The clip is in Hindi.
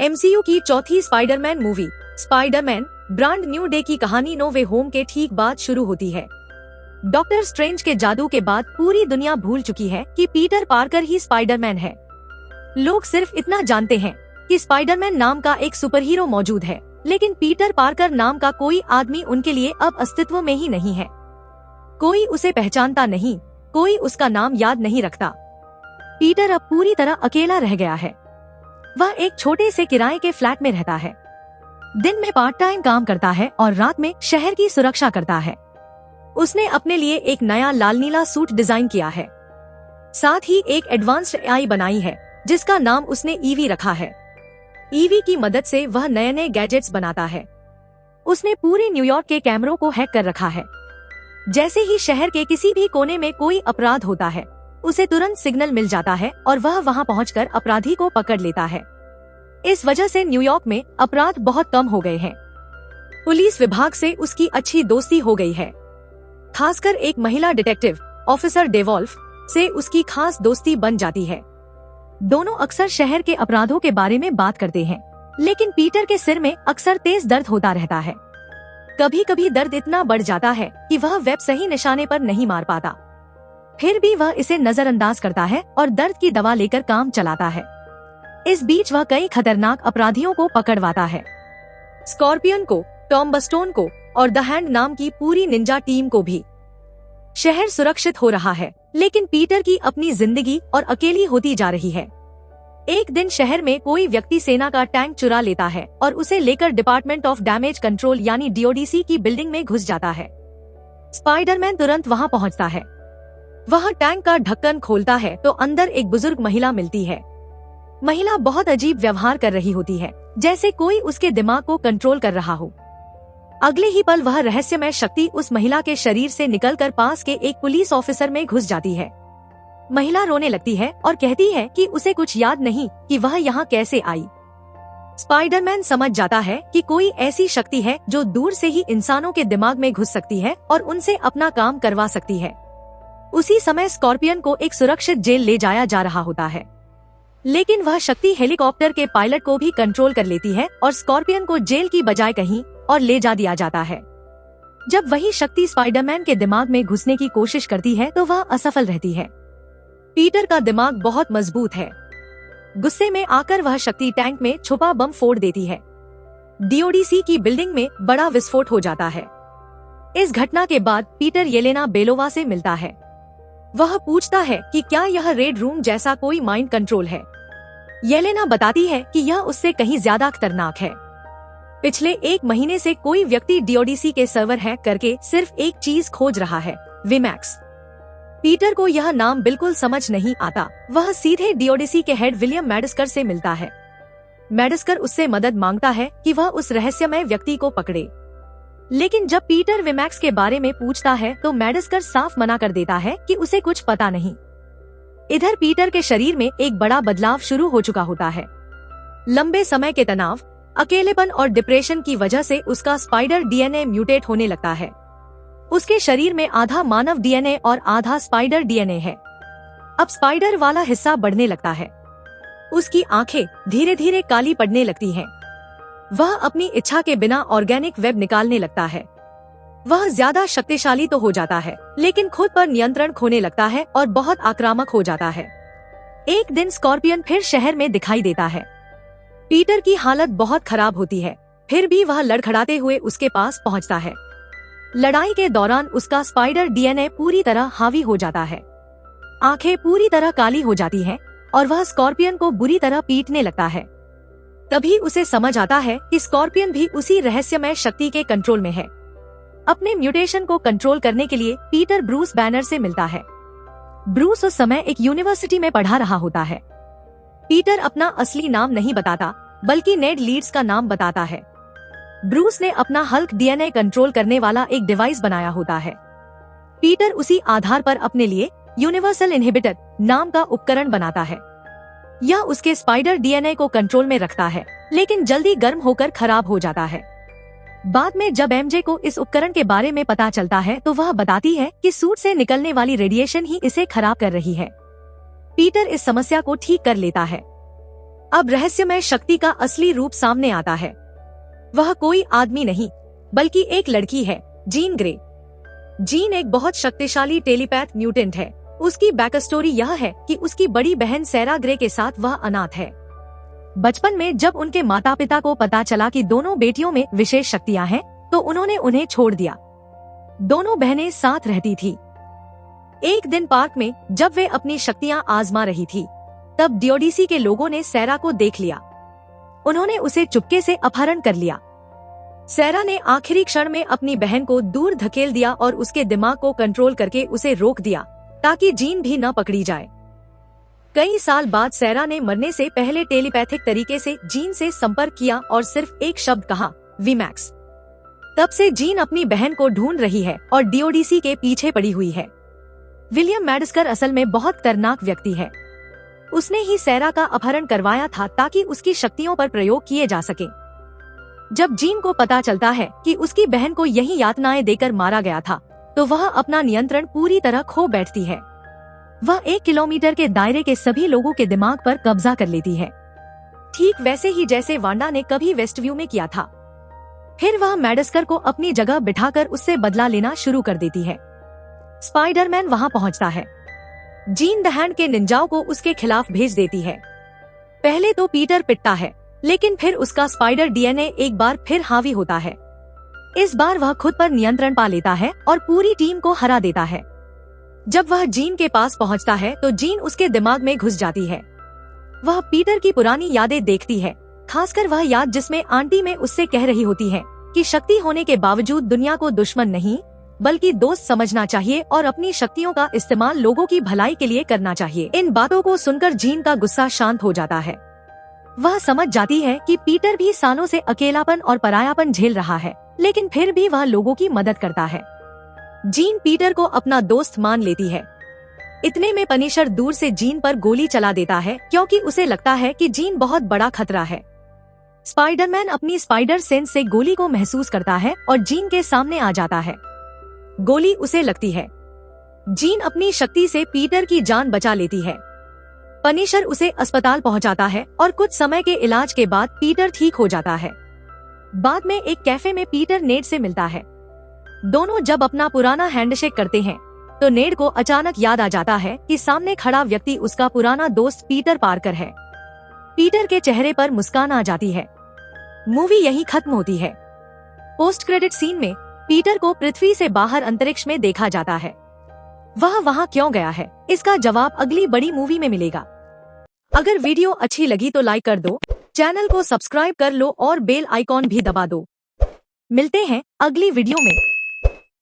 एमसीयू की चौथी Spiderman movie Spiderman brand new day की कहानी नो वे होम के ठीक बाद शुरू होती है। डॉक्टर स्ट्रेंज के जादू के बाद पूरी दुनिया भूल चुकी है कि पीटर पार्कर ही स्पाइडरमैन है। लोग सिर्फ इतना जानते हैं कि स्पाइडरमैन नाम का एक सुपरहीरो मौजूद है, लेकिन पीटर पार्कर नाम का कोई आदमी उनके लिए अब अस्तित्व में ही नहीं है। कोई उसे पहचानता नहीं, कोई उसका नाम याद नहीं रखता। पीटर अब पूरी तरह अकेला रह गया है। वह एक छोटे से किराए के फ्लैट में रहता है। दिन में पार्ट टाइम काम करता है और रात में शहर की सुरक्षा करता है। उसने अपने लिए एक नया लाल नीला सूट डिजाइन किया है। साथ ही एक एडवांस्ड एआई बनाई है जिसका नाम उसने ईवी रखा है। ईवी की मदद से वह नए नए गैजेट्स बनाता है। उसने पूरे न्यूयॉर्क के कैमरों को हैक कर रखा है। जैसे ही शहर के किसी भी कोने में कोई अपराध होता है, उसे तुरंत सिग्नल मिल जाता है और वह वहां पहुंचकर अपराधी को पकड़ लेता है। इस वजह से न्यूयॉर्क में अपराध बहुत कम हो गए हैं। पुलिस विभाग से उसकी अच्छी दोस्ती हो गई है। खासकर एक महिला डिटेक्टिव ऑफिसर डेवॉल्फ से उसकी खास दोस्ती बन जाती है। दोनों अक्सर शहर के अपराधों के बारे में बात करते हैं, लेकिन पीटर के सिर में अक्सर तेज दर्द होता रहता है। कभी कभी दर्द इतना बढ़ जाता है कि वह वेब सही निशाने पर नहीं मार पाता। फिर भी वह इसे नजरअंदाज करता है और दर्द की दवा लेकर काम चलाता है। इस बीच वह कई खतरनाक अपराधियों को पकड़वाता है। स्कॉर्पियन को, टॉम बस्टोन को और द हैंड नाम की पूरी निंजा टीम को भी। शहर सुरक्षित हो रहा है, लेकिन पीटर की अपनी जिंदगी और अकेली होती जा रही है। एक दिन शहर में कोई व्यक्ति सेना का टैंक चुरा लेता है और उसे लेकर डिपार्टमेंट ऑफ डैमेज कंट्रोल यानी डीओडीसी की बिल्डिंग में घुस जाता है। स्पाइडरमैन तुरंत वहां पहुंचता है। वह टैंक का ढक्कन खोलता है तो अंदर एक बुजुर्ग महिला मिलती है। महिला बहुत अजीब व्यवहार कर रही होती है, जैसे कोई उसके दिमाग को कंट्रोल कर रहा हो। अगले ही पल वह रहस्यमय शक्ति उस महिला के शरीर से निकलकर पास के एक पुलिस ऑफिसर में घुस जाती है। महिला रोने लगती है और कहती है कि उसे कुछ याद नहीं कि वह यहाँ कैसे आई। स्पाइडरमैन समझ जाता है कि कोई ऐसी शक्ति है जो दूर से ही इंसानों के दिमाग में घुस सकती है और उनसे अपना काम करवा सकती है। उसी समय स्कॉर्पियन को एक सुरक्षित जेल ले जाया जा रहा होता है, लेकिन वह शक्ति हेलीकॉप्टर के पायलट को भी कंट्रोल कर लेती है और स्कॉर्पियन को जेल की बजाय कहीं और ले जा दिया जाता है। जब वही शक्ति स्पाइडरमैन के दिमाग में घुसने की कोशिश करती है तो वह असफल रहती है। पीटर का दिमाग बहुत मजबूत है। गुस्से में आकर वह शक्ति टैंक में छुपा बम फोड़ देती है। डीओडीसी की बिल्डिंग में बड़ा विस्फोट हो जाता है। इस घटना के बाद पीटर येलेना बेलोवा से मिलता है। वह पूछता है कि क्या यह रेड रूम जैसा कोई माइंड कंट्रोल है। येलेना बताती है कि यह उससे कहीं ज्यादा खतरनाक है। पिछले एक महीने से कोई व्यक्ति डीओडीसी के सर्वर हैक करके सिर्फ एक चीज खोज रहा है, विमैक्स। पीटर को यह नाम बिल्कुल समझ नहीं आता। वह सीधे डीओडीसी के हेड विलियम मैडिस्कर से मिलता है। मैडिस्कर उससे मदद मांगता है कि वह उस रहस्यमय व्यक्ति को पकड़े, लेकिन जब पीटर विमैक्स के बारे में पूछता है तो मैडिस्कर साफ मना कर देता है कि उसे कुछ पता नहीं। इधर पीटर के शरीर में एक बड़ा बदलाव शुरू हो चुका होता है। लंबे समय के तनाव, अकेलेपन और डिप्रेशन की वजह से उसका स्पाइडर डीएनए म्यूटेट होने लगता है। उसके शरीर में आधा मानव डीएनए और आधा स्पाइडर डीएनए है। अब स्पाइडर वाला हिस्सा बढ़ने लगता है। उसकी आंखें धीरे धीरे काली पड़ने लगती हैं। वह अपनी इच्छा के बिना ऑर्गेनिक वेब निकालने लगता है। वह ज्यादा शक्तिशाली तो हो जाता है, लेकिन खुद पर नियंत्रण खोने लगता है और बहुत आक्रामक हो जाता है। एक दिन स्कॉर्पियन फिर शहर में दिखाई देता है। पीटर की हालत बहुत खराब होती है, फिर भी वह लड़खड़ाते हुए उसके पास पहुंचता है। लड़ाई के दौरान उसका स्पाइडर डीएनए पूरी तरह हावी हो जाता है। आंखें पूरी तरह काली हो जाती हैं और वह स्कॉर्पियन को बुरी तरह पीटने लगता है। तभी उसे समझ आता है कि स्कॉर्पियन भी उसी रहस्यमय शक्ति के कंट्रोल में है। अपने म्यूटेशन को कंट्रोल करने के लिए पीटर ब्रूस बैनर से मिलता है। ब्रूस उस समय एक यूनिवर्सिटी में पढ़ा रहा होता है। पीटर अपना असली नाम नहीं बताता, बल्कि नेड लीड्स का नाम बताता है। ब्रूस ने अपना हल्क डीएनए कंट्रोल करने वाला एक डिवाइस बनाया होता है। पीटर उसी आधार पर अपने लिए यूनिवर्सल इनहिबिटर नाम का उपकरण बनाता है। यह उसके स्पाइडर डीएनए को कंट्रोल में रखता है, लेकिन जल्दी गर्म होकर खराब हो जाता है। बाद में जब एमजे को इस उपकरण के बारे में पता चलता है तो वह बताती है कि सूट से निकलने वाली रेडिएशन ही इसे खराब कर रही है। पीटर इस समस्या को ठीक कर लेता है। अब रहस्यमय शक्ति का असली रूप सामने आता है। वह कोई आदमी नहीं बल्कि एक लड़की है, जीन ग्रे। जीन एक बहुत शक्तिशाली टेलीपैथ म्यूटेंट है। उसकी बैक स्टोरी यह है कि उसकी बड़ी बहन सैरा ग्रे के साथ वह अनाथ है। बचपन में जब उनके माता पिता को पता चला कि दोनों बेटियों में विशेष शक्तियां हैं, तो उन्होंने उन्हें छोड़ दिया। दोनों बहनें साथ रहती थी। एक दिन पार्क में जब वे अपनी शक्तियां आजमा रही थी, तब डिओडीसी के लोगों ने सैरा को देख लिया। उन्होंने उसे चुपके से अपहरण कर लिया। सैरा ने आखिरी क्षण में अपनी बहन को दूर धकेल दिया और उसके दिमाग को कंट्रोल करके उसे रोक दिया ताकि जीन भी न पकड़ी जाए। कई साल बाद सैरा ने मरने से पहले टेलीपैथिक तरीके से जीन से संपर्क किया और सिर्फ एक शब्द कहा, वीमैक्स। तब से जीन अपनी बहन को ढूंढ रही है और डिओडीसी के पीछे पड़ी हुई है। विलियम मैडस्कर असल में बहुत खतरनाक व्यक्ति है। उसने ही सैरा का अपहरण करवाया था ताकि उसकी शक्तियों पर प्रयोग किए जा सके। जब जीन को पता चलता है कि उसकी बहन को यही यातनाएं देकर मारा गया था, तो वह अपना नियंत्रण पूरी तरह खो बैठती है। वह 1 किलोमीटर के दायरे के सभी लोगों के दिमाग पर कब्जा कर लेती है, ठीक वैसे ही जैसे वांडा ने कभी वेस्टव्यू में किया था। फिर वह मैडस्कर को अपनी जगह बिठाकर उससे बदला लेना शुरू कर देती है। स्पाइडरमैन वहां पहुंचता है। जीन द हैंड के निंजाओं को उसके खिलाफ भेज देती है। पहले तो पीटर पिटता है, लेकिन फिर उसका स्पाइडर डीएनए एक बार फिर हावी होता है। इस बार वह खुद पर नियंत्रण पा लेता है और पूरी टीम को हरा देता है। जब वह जीन के पास पहुंचता है तो जीन उसके दिमाग में घुस जाती है। वह पीटर की पुरानी यादें देखती है, खासकर वह याद जिसमें आंटी में उससे कह रही होती है कि शक्ति होने के बावजूद दुनिया को दुश्मन नहीं बल्कि दोस्त समझना चाहिए और अपनी शक्तियों का इस्तेमाल लोगों की भलाई के लिए करना चाहिए। इन बातों को सुनकर जीन का गुस्सा शांत हो जाता है। वह समझ जाती है कि पीटर भी सालों से अकेलापन और परायापन झेल रहा है, लेकिन फिर भी वह लोगों की मदद करता है। जीन पीटर को अपना दोस्त मान लेती है। इतने में पनिशर दूर से जीन पर गोली चला देता है क्योंकि उसे लगता है कि जीन बहुत बड़ा खतरा है। स्पाइडरमैन अपनी स्पाइडर सेंस से गोली को महसूस करता है और जीन के सामने आ जाता है। गोली उसे लगती है। जीन अपनी शक्ति से पीटर की जान बचा लेती है। पनिशर उसे अस्पताल पहुंचाता है और कुछ समय के इलाज के बाद पीटर ठीक हो जाता है। बाद में एक कैफे में पीटर नेड से मिलता है। दोनों जब अपना पुराना हैंडशेक करते हैं तो नेड को अचानक याद आ जाता है कि सामने खड़ा व्यक्ति उसका पुराना दोस्त पीटर पार्कर है। पीटर के चेहरे पर मुस्कान आ जाती है। मूवी यहीं खत्म होती है। पोस्ट क्रेडिट सीन में पीटर को पृथ्वी से बाहर अंतरिक्ष में देखा जाता है। वह वहां क्यों गया है, इसका जवाब अगली बड़ी मूवी में मिलेगा। अगर वीडियो अच्छी लगी तो लाइक कर दो, चैनल को सब्सक्राइब कर लो और बेल आइकॉन भी दबा दो। मिलते हैं अगली वीडियो में।